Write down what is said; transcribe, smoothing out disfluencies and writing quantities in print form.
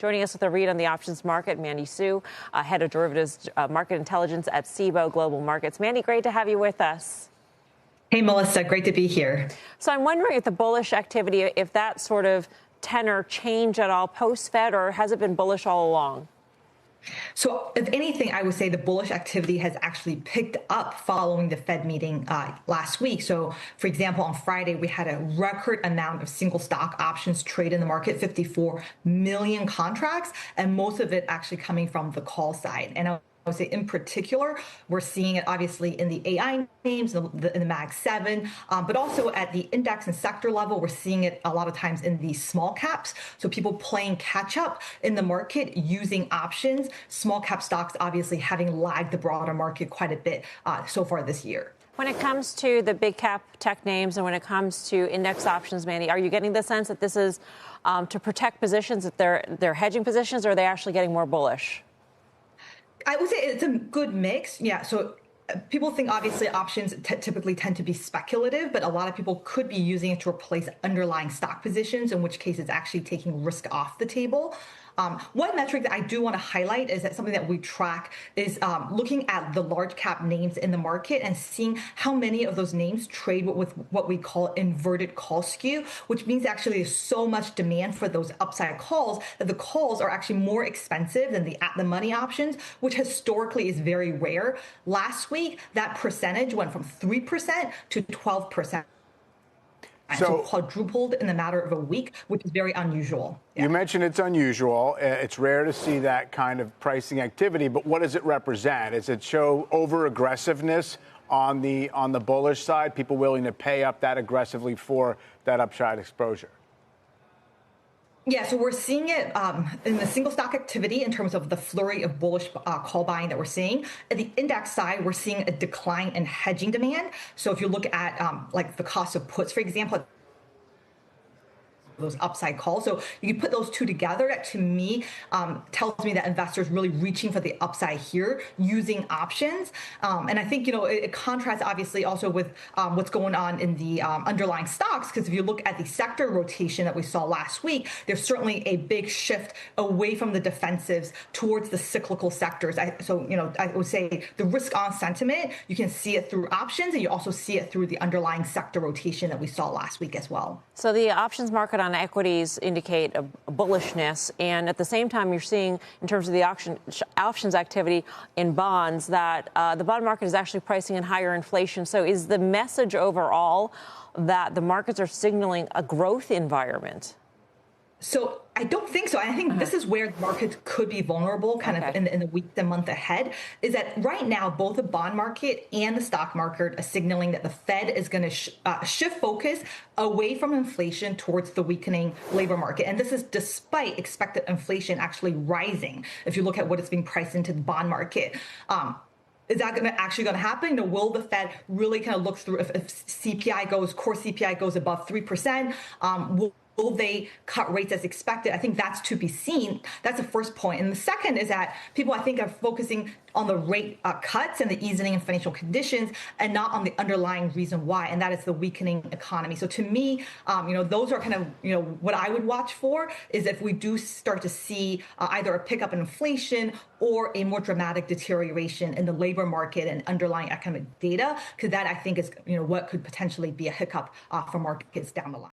Joining us with a read on the options market, Mandy Su, head of derivatives market intelligence at CBOE Global Markets. Mandy, great to have you with us. Hey, Melissa, great to be here. So I'm wondering if the bullish activity, if that sort of tenor changed at all post-Fed, or has it been bullish all along? So if anything, I would say the bullish activity has actually picked up following the Fed meeting last week. So, for example, on Friday, we had a record amount of single stock options trade in the market, 54 million contracts, and most of it actually coming from the call side. And I would say in particular, we're seeing it obviously in the AI names, in the Mag 7, but also at the index and sector level, we're seeing it a lot of times in the small caps. So people playing catch up in the market using options, small cap stocks obviously having lagged the broader market quite a bit so far this year. When it comes to the big cap tech names and when it comes to index options, Mandy, are you getting the sense that this is to protect positions, that they're hedging positions, or are they actually getting more bullish? I would say it's a good mix. Yeah. So people think obviously options typically tend to be speculative, but a lot of people could be using it to replace underlying stock positions, in which case it's actually taking risk off the table. One metric that I do want to highlight is that something that we track is looking at the large cap names in the market and seeing how many of those names trade with what we call inverted call skew, which means actually there's so much demand for those upside calls that the calls are actually more expensive than the at-the-money options, which historically is very rare. Last week, that percentage went from 3% to 12%. So quadrupled in a matter of a week, which is very unusual. Yeah. You mentioned it's unusual. It's rare to see that kind of pricing activity. But what does it represent? Does it show over aggressiveness on the bullish side? People willing to pay up that aggressively for that upside exposure? Yeah, so we're seeing it in the single stock activity in terms of the flurry of bullish call buying that we're seeing. At the index side, we're seeing a decline in hedging demand. So if you look at like the cost of puts, for example, those upside calls. So you can put those two together. That to me tells me that investors really reaching for the upside here using options. And I think, it contrasts obviously also with what's going on in the underlying stocks, because if you look at the sector rotation that we saw last week, there's certainly a big shift away from the defensives towards the cyclical sectors. I would say the risk on sentiment, you can see it through options, and you also see it through the underlying sector rotation that we saw last week as well. So the options market on equities indicate a bullishness, and at the same time you're seeing in terms of the options activity in bonds that the bond market is actually pricing in higher inflation. So is the message overall that the markets are signaling a growth environment? So I don't think so. I think this is where the markets could be vulnerable kind of in the weeks and month ahead, is that right now, both the bond market and the stock market are signaling that the Fed is going to shift focus away from inflation towards the weakening labor market. And this is despite expected inflation actually rising. If you look at what is being priced into the bond market, is that actually going to happen? Will the Fed really kind of look through if core CPI goes above 3%? Will they cut rates as expected? I think that's to be seen. That's the first point. And the second is that people, I think, are focusing on the rate cuts and the easing in financial conditions and not on the underlying reason why, and that is the weakening economy. So to me, those are kind of, what I would watch for is if we do start to see either a pickup in inflation or a more dramatic deterioration in the labor market and underlying economic data, because that I think is, what could potentially be a hiccup for markets down the line.